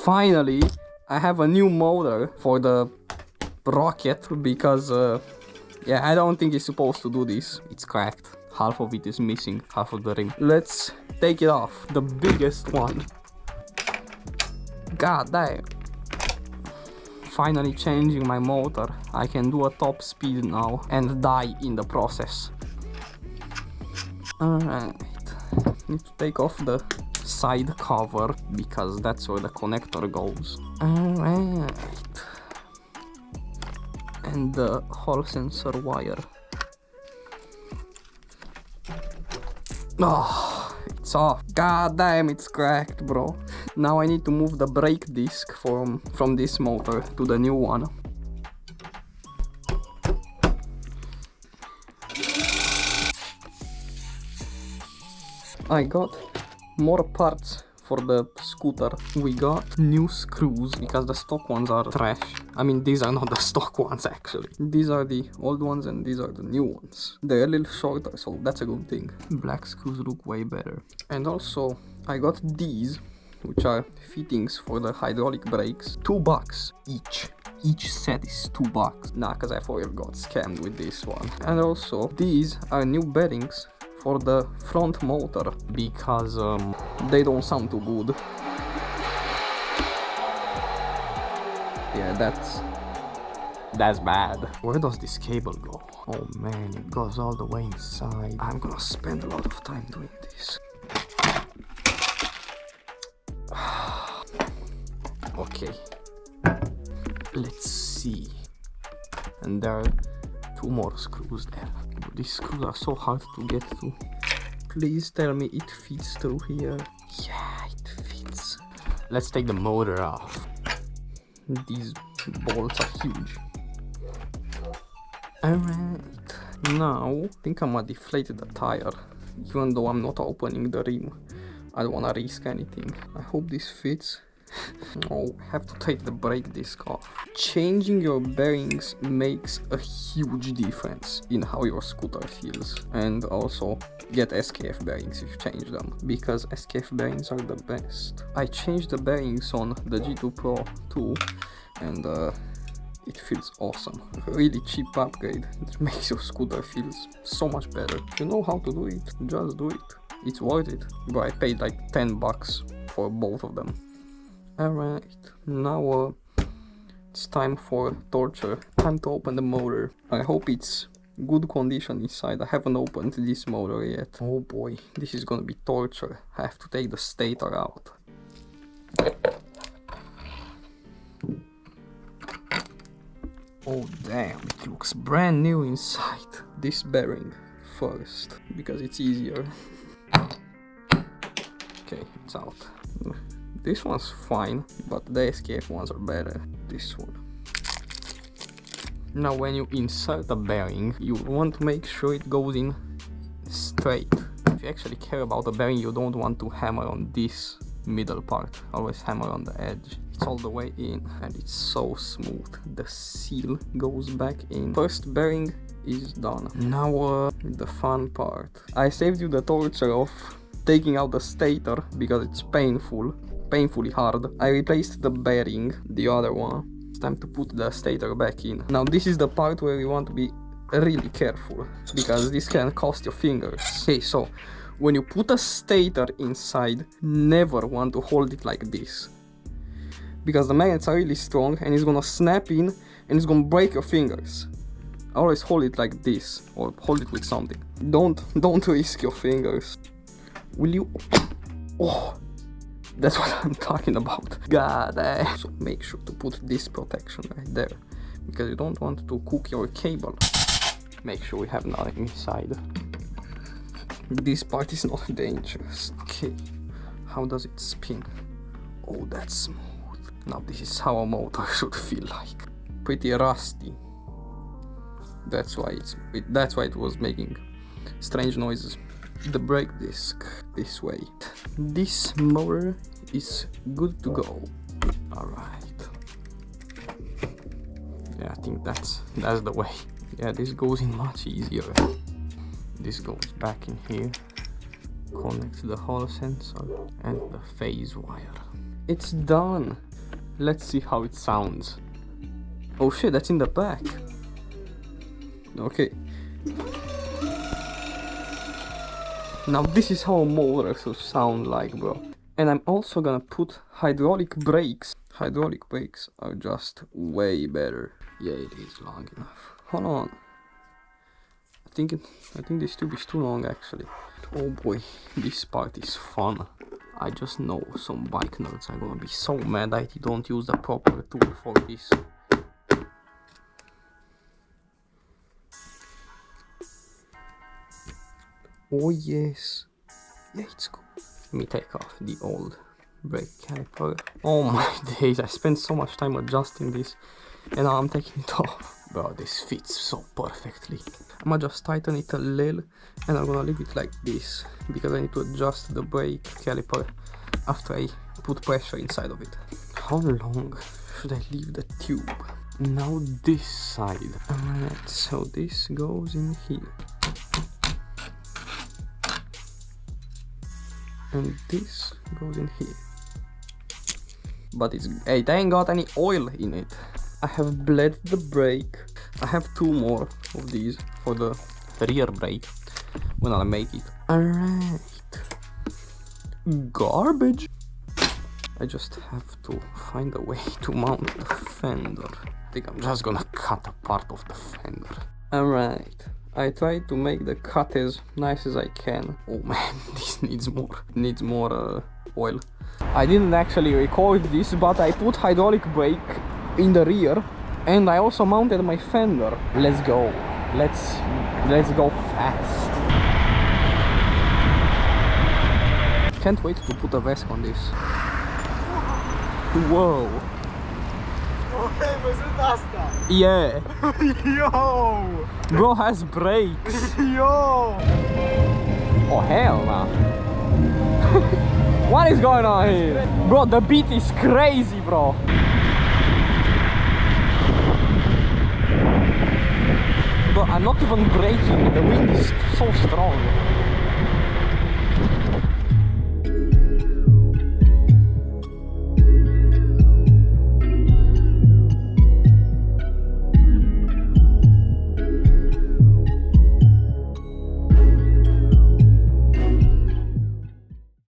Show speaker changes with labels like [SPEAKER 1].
[SPEAKER 1] Finally, I have a new motor for the rocket because yeah, I don't think it's supposed to do this. It's cracked. Half of it is missing, half of the rim. Let's take it off. The biggest one. God damn. Finally changing my motor. I can do a top speed now and die in the process. Alright. Need to take off the side cover because that's where the connector goes. Alright. And the Hall sensor wire. Oh, it's off. God damn, it's cracked, bro. Now I need to move the brake disc from this motor to the new one. I got more parts for the scooter. We got new screws because the stock ones are trash. I mean, these are not the stock ones actually. These are the old ones and these are the new ones. They're a little shorter, so that's a good thing. Black screws look way better. And also, I got these, which are fittings for the hydraulic brakes. $2 each. Each set is $2. Nah, cause I thought I got scammed with this one. And also, these are new bearings for the front motor because they don't sound too good. Yeah, that's bad. Where does this cable go? Oh man, it goes all the way inside. I'm gonna spend a lot of time doing this. Okay, let's see. And there are 2 more screws there. These screws are so hard to get to. Please tell me it fits through here. Yeah, it fits. Let's take the motor off. These bolts are huge. Alright. Now, I think I'm gonna deflate the tire. Even though I'm not opening the rim. I don't wanna risk anything. I hope this fits. Oh, I have to take the brake disc off. Changing your bearings makes a huge difference in how your scooter feels. And also get SKF bearings if you change them, because SKF bearings are the best. I changed the bearings on the G2 Pro too, and it feels awesome. A really cheap upgrade. It makes your scooter feels so much better. If you know how to do it, just do it. It's worth it. But I paid like $10 for both of them. Alright, now it's time for torture. Time to open the motor. I hope it's good condition inside. I haven't opened this motor yet. Oh boy, this is gonna be torture. I have to take the stator out. Oh damn, it looks brand new inside. This bearing first, because it's easier. Okay, it's out. This one's fine, but the SKF ones are better. This one. Now when you insert a bearing, you want to make sure it goes in straight. If you actually care about the bearing, you don't want to hammer on this middle part. Always hammer on the edge. It's all the way in and it's so smooth. The seal goes back in. First bearing is done. Now the fun part. I saved you the torture of taking out the stator because it's painfully hard. I replaced the bearing, the other one. It's time to put the stator back in. Now this is the part where you want to be really careful because this can cost your fingers. Okay, so when you put a stator inside, never want to hold it like this, because the magnets are really strong and it's gonna snap in and it's gonna break your fingers. Always hold it like this or hold it with something. Don't risk your fingers. Will you? Oh, that's what I'm talking about. God damn. So make sure to put this protection right there, because you don't want to cook your cable. Make sure we have nothing inside. This part is not dangerous. Okay, how does it spin? Oh, that's smooth. Now this is how a motor should feel like. Pretty rusty. That's why it was making strange noises. The brake disc this way. This motor is good to go. Alright. Yeah, I think that's the way. Yeah, this goes in much easier. This goes back in here, connects the Hall sensor and the phase wire. It's done. Let's see how it sounds. Oh shit, that's in the back. Okay. Now this is how a motor should sound like, bro. And I'm also gonna put hydraulic brakes. Hydraulic brakes are just way better. Yeah, it is long enough. Hold on. I think this tube is too long actually. Oh boy, this part is fun. I just know some bike nerds are gonna be so mad that I don't use the proper tool for this. Oh yes. Yeah, it's cool. Let me take off the old brake caliper. Oh my days, I spent so much time adjusting this and now I'm taking it off. Bro, this fits so perfectly. I'm gonna just tighten it a little and I'm gonna leave it like this because I need to adjust the brake caliper after I put pressure inside of it. How long should I leave the tube? Now this side. Alright, so this goes in here. And this goes in here. But it ain't got any oil in it. I have bled the brake. I have 2 more of these for the rear brake when I make it. Alright. Garbage. I just have to find a way to mount the fender. I think I'm just gonna cut a part of the fender. Alright. I tried to make the cut as nice as I can. Oh man, this needs more. It needs more oil. I didn't actually record this, but I put hydraulic brake in the rear and I also mounted my fender. Let's go. Let's go fast. Can't wait to put a vest on this. Whoa.
[SPEAKER 2] Hey, văzut asta?
[SPEAKER 1] Yeah.
[SPEAKER 2] Yo!
[SPEAKER 1] Bro has brakes.
[SPEAKER 2] Yo!
[SPEAKER 1] Oh hell no. What is going on here? Bro, the beat is crazy, bro. Bro, I'm not even braking. The wind is so strong.